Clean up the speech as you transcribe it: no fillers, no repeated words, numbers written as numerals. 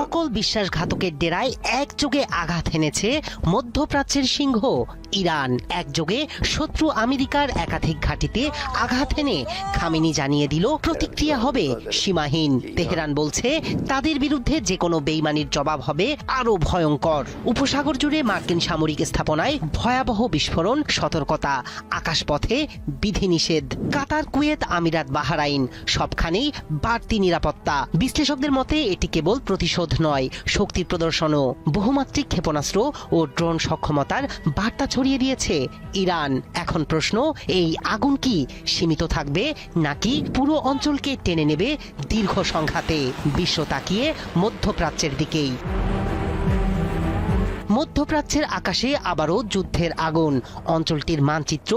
সকল বিশ্বাসঘাতকের ডেরায় একযোগে আঘাত হেনেছে মধ্যপ্রাচ্যের সিংহ ইরান। একযোগে শত্রু আমেরিকার একাধিক ঘাঁটিতে আঘাত হেনে খামেনি জানিয়ে দিল প্রতিক্রিয়া হবে সীমাহীন। তেহরান বলছে তাদের বিরুদ্ধে যে কোনো বেইমানির জবাব হবে আরো ভয়ঙ্কর। উপসাগর জুড়ে মার্কিন সামরিক স্থাপনায় ভয়াবহ বিস্ফোরণ, সতর্কতা, আকাশপথে বিধিনিষেধ। কাতার, কুয়েত, আমিরাত, বাহরাইন সবখানেই বাড়তি নিরাপত্তা। বিশ্লেষকদের মতে এটি কেবল প্রতিশোধ নয়, শক্তির প্রদর্শনও। বহুমাত্রিক ক্ষেপণাস্ত্র ও ড্রোন সক্ষমতার বার্তা ছড়িয়ে দিয়েছে ইরান। এখন প্রশ্ন, এই আগুন কি সীমিত থাকবে নাকি পুরো অঞ্চলকে টেনে নেবে দীর্ঘ সংঘাতে? বিশ্ব তাকিয়ে মধ্যপ্রাচ্যের দিকেই। মধ্যপ্রাচ্যের আকাশে আবারও যুদ্ধের আগুন। অঞ্চলটির মানচিত্র